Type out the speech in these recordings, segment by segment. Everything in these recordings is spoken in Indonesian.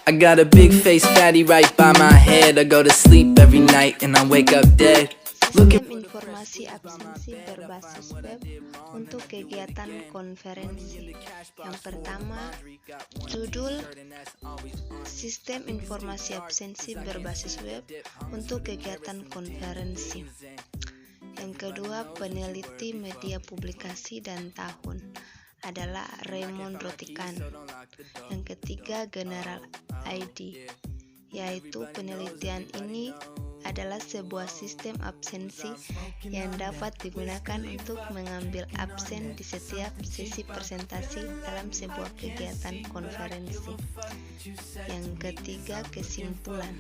I got a big face fatty right by my head. I go to sleep every night and I wake up dead. Sistem informasi absensi berbasis web untuk kegiatan konferensi. Yang pertama, judul Sistem informasi absensi berbasis web untuk kegiatan konferensi. Yang kedua, peneliti media publikasi dan tahun adalah Raymond Rotikan. Yang ketiga, General ID, yaitu penelitian ini adalah sebuah sistem absensi yang dapat digunakan untuk mengambil absen di setiap sesi presentasi dalam sebuah kegiatan konferensi. Yang ketiga, kesimpulan.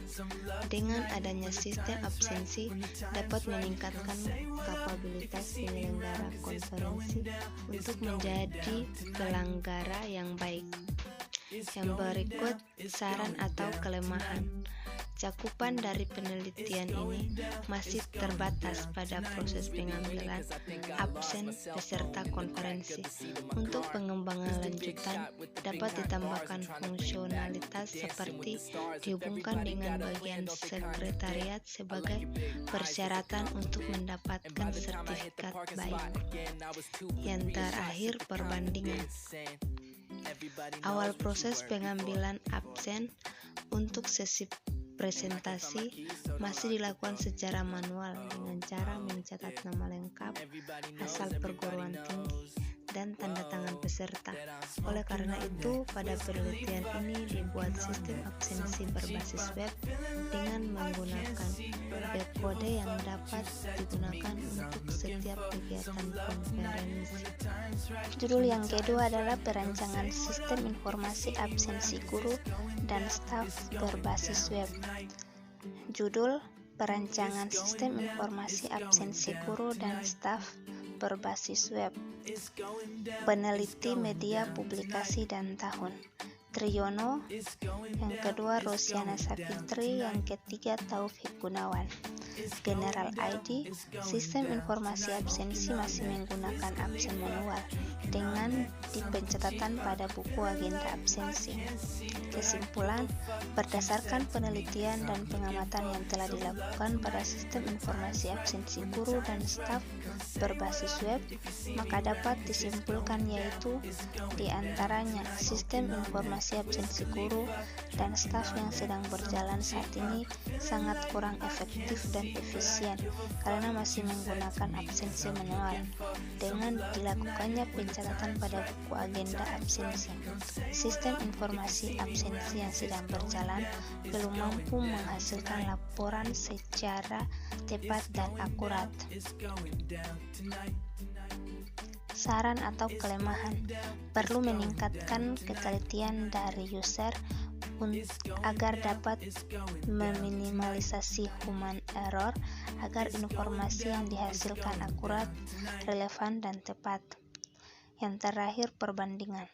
Dengan adanya sistem absensi dapat meningkatkan kapabilitas penyelenggara konferensi untuk menjadi penyelenggara yang baik. Yang berikut saran atau kelemahan. Cakupan dari penelitian ini masih terbatas pada proses pengambilan absen peserta konferensi. Untuk pengembangan lanjutan dapat ditambahkan fungsionalitas seperti dihubungkan dengan bagian sekretariat sebagai persyaratan untuk mendapatkan sertifikat baik. Yang terakhir, perbandingan. Awal proses pengambilan absen untuk sesi presentasi masih dilakukan secara manual dengan cara mencatat nama lengkap, asal perguruan tinggi, dan tanda tangan peserta. Oleh karena itu, pada penelitian ini dibuat sistem absensi berbasis web dengan menggunakan kode yang dapat digunakan untuk setiap kegiatan konferensi. Judul yang kedua adalah perancangan sistem informasi absensi guru dan staf berbasis web. Judul perancangan sistem informasi absensi guru dan staf berbasis web. Peneliti media publikasi dan tahun Triyono, yang kedua Rosiana Sapitri, yang ketiga Taufik Gunawan. General ID, sistem informasi absensi masih menggunakan absen manual dengan pencatatan pada buku agenda absensi. Kesimpulan, berdasarkan penelitian dan pengamatan yang telah dilakukan pada sistem informasi absensi guru dan staf berbasis web, maka dapat disimpulkan yaitu di antaranya sistem informasi absensi guru dan staf yang sedang berjalan saat ini sangat kurang efektif dan efisien karena masih menggunakan absensi manual. Dengan dilakukannya pencatatan pada buku agenda absensi, sistem informasi absensi yang sedang berjalan belum mampu menghasilkan laporan secara tepat dan akurat. Saran atau kelemahan, perlu meningkatkan ketelitian dari user agar dapat meminimalisasi human error agar informasi yang dihasilkan akurat, relevan, dan tepat. Yang terakhir, perbandingan.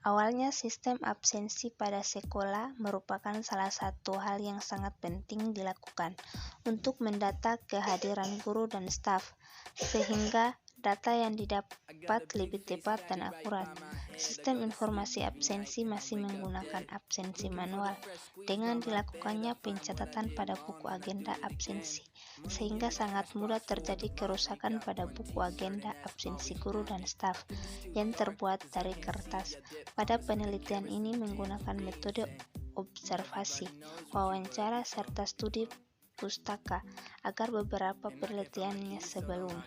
Awalnya sistem absensi pada sekolah merupakan salah satu hal yang sangat penting dilakukan untuk mendata kehadiran guru dan staf, sehingga data yang didapat lebih tepat dan akurat. Sistem informasi absensi masih menggunakan absensi manual dengan dilakukannya pencatatan pada buku agenda absensi, sehingga sangat mudah terjadi kerusakan pada buku agenda absensi guru dan staf yang terbuat dari kertas. Pada penelitian ini menggunakan metode observasi, wawancara, serta studi pustaka agar beberapa penelitiannya sebelum.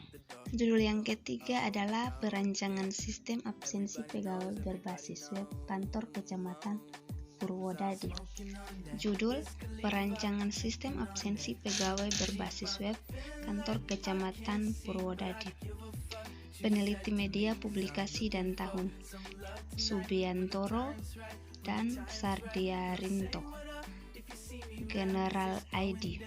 Judul yang ketiga adalah perancangan sistem absensi pegawai berbasis web kantor kecamatan Purwodadi. Judul perancangan sistem absensi pegawai berbasis web kantor kecamatan Purwodadi. Peneliti media publikasi dan tahun Subiantoro dan Sardiarinto. General ID,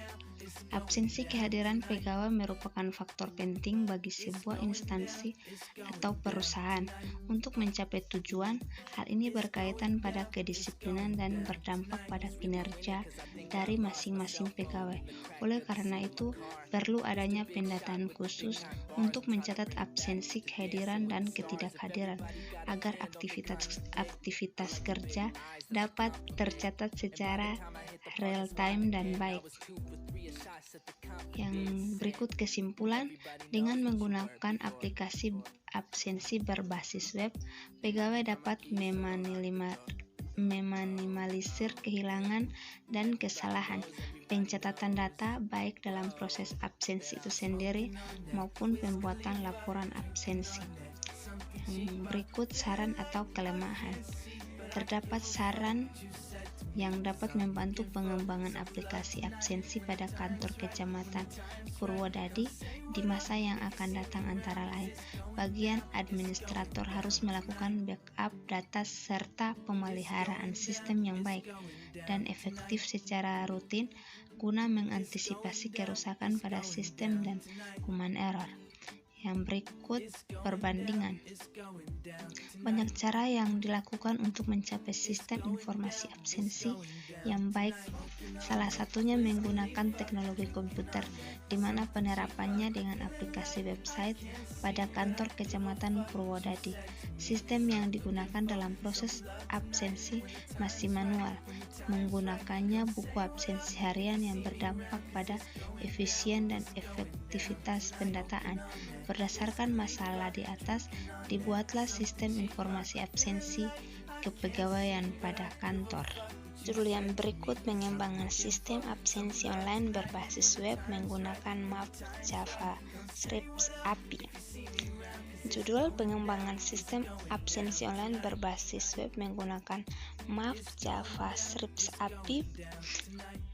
Absensi kehadiran pegawai merupakan faktor penting bagi sebuah instansi atau perusahaan untuk mencapai tujuan. Hal ini berkaitan pada kedisiplinan dan berdampak pada kinerja dari masing-masing pegawai. Oleh karena itu, perlu adanya pendataan khusus untuk mencatat absensi kehadiran dan ketidakhadiran agar aktivitas kerja dapat tercatat secara real time dan baik. Yang berikut kesimpulan, dengan menggunakan aplikasi absensi berbasis web, pegawai dapat meminimalisir kehilangan dan kesalahan pencatatan data baik dalam proses absensi itu sendiri maupun pembuatan laporan absensi. Yang berikut saran atau kelemahan. Terdapat saran yang dapat membantu pengembangan aplikasi absensi pada kantor Kecamatan Purwodadi di masa yang akan datang, antara lain, bagian administrator harus melakukan backup data serta pemeliharaan sistem yang baik dan efektif secara rutin guna mengantisipasi kerusakan pada sistem dan human error. Yang berikut perbandingan. Banyak cara yang dilakukan untuk mencapai sistem informasi absensi yang baik. Salah satunya menggunakan teknologi komputer, di mana penerapannya dengan aplikasi website pada kantor Kecamatan Purwodadi. Sistem yang digunakan dalam proses absensi masih manual. Menggunakannya buku absensi harian yang berdampak pada efisien dan efektivitas pendataan. Berdasarkan masalah di atas, dibuatlah sistem informasi absensi kepegawaian pada kantor. Judul yang berikut, mengembangkan sistem absensi online berbasis web menggunakan MAV JavaScript API. Judul, pengembangan sistem absensi online berbasis web menggunakan MAV JavaScript API.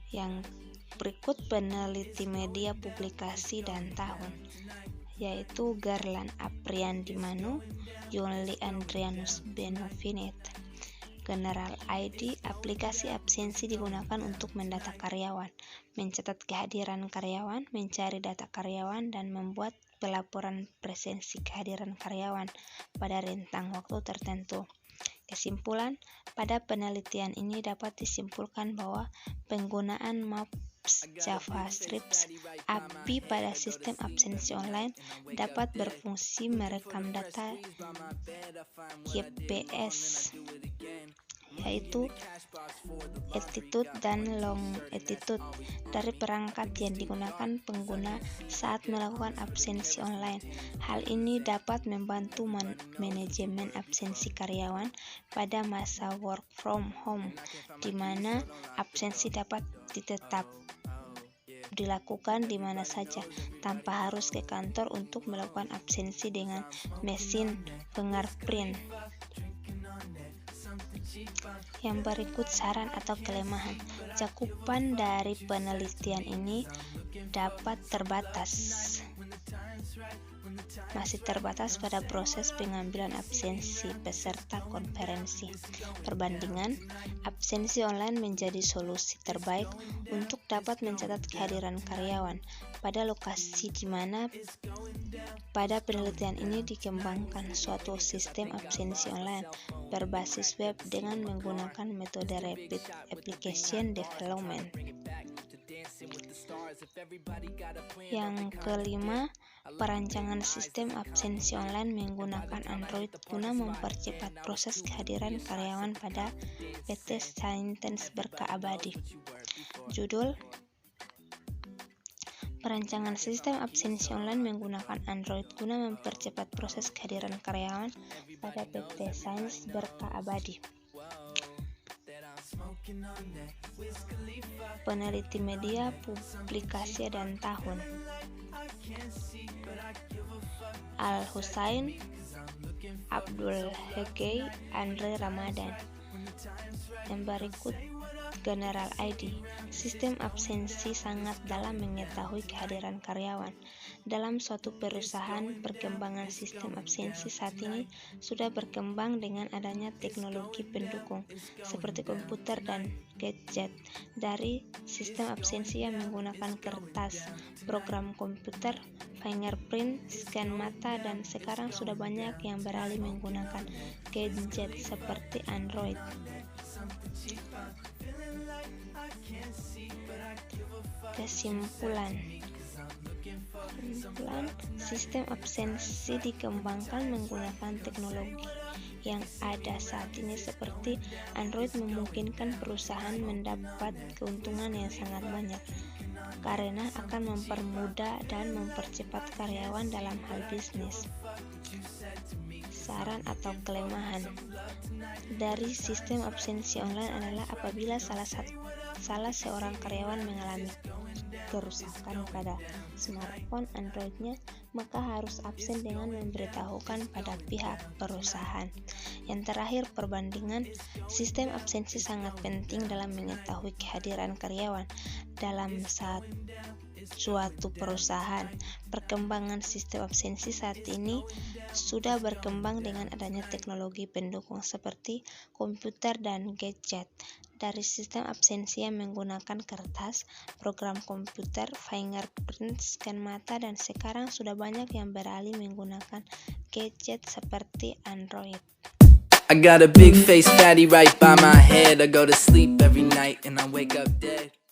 Yang berikut peneliti media, publikasi, dan tahun, yaitu Garland Apriandi Manu, Yonli Andrianus Benovinet. General ID, aplikasi absensi digunakan untuk mendata karyawan, mencatat kehadiran karyawan, mencari data karyawan, dan membuat pelaporan presensi kehadiran karyawan pada rentang waktu tertentu. Kesimpulan, pada penelitian ini dapat disimpulkan bahwa penggunaan Maps JavaScript API pada sistem absensi online dapat berfungsi merekam data GPS, yaitu attitude dan longitude, dari perangkat yang digunakan pengguna saat melakukan absensi online. Hal ini dapat membantu manajemen absensi karyawan pada masa work from home, di mana absensi dapat dilakukan di mana saja tanpa harus ke kantor untuk melakukan absensi dengan mesin fingerprint. Yang berikut saran atau kelemahan. Cakupan dari penelitian ini dapat masih terbatas pada proses pengambilan absensi peserta konferensi. Perbandingan, absensi online menjadi solusi terbaik untuk dapat mencatat kehadiran karyawan pada lokasi di mana pada penelitian ini dikembangkan suatu sistem absensi online berbasis web dengan menggunakan metode Rapid Application Development. Yang kelima, perancangan sistem absensi online menggunakan Android guna mempercepat proses kehadiran karyawan pada PT Saintens Berkah Abadi. Judul, perancangan sistem absensi online menggunakan Android guna mempercepat proses kehadiran karyawan pada PT Sains Berkah Abadi. Peneliti media, publikasi, dan tahun, Al-Husain, Abdul Hegei, Andre Ramadan. Yang berikut General ID, sistem absensi sangat dalam mengetahui kehadiran karyawan. Dalam suatu perusahaan, perkembangan sistem absensi saat ini sudah berkembang dengan adanya teknologi pendukung seperti komputer dan gadget. Dari sistem absensi yang menggunakan kertas, program komputer, fingerprint, scan mata, dan sekarang sudah banyak yang beralih menggunakan gadget seperti Android. Kesimpulan, sistem absensi dikembangkan menggunakan teknologi yang ada saat ini seperti Android memungkinkan perusahaan mendapat keuntungan yang sangat banyak karena akan mempermudah dan mempercepat karyawan dalam hal bisnis. Saran atau kelemahan dari sistem absensi online adalah apabila salah seorang karyawan mengalami kerusakan pada smartphone Android-nya, maka harus absen dengan memberitahukan pada pihak perusahaan. Yang terakhir, perbandingan sistem absensi sangat penting dalam mengetahui kehadiran karyawan dalam suatu perusahaan. Perkembangan sistem absensi saat ini sudah berkembang dengan adanya teknologi pendukung seperti komputer dan gadget. Dari sistem absensi yang menggunakan kertas, program komputer, fingerprint, scan mata, dan sekarang sudah banyak yang beralih menggunakan gadget seperti Android. I got a big face fatty right by my head. I go to sleep every night and I wake up dead.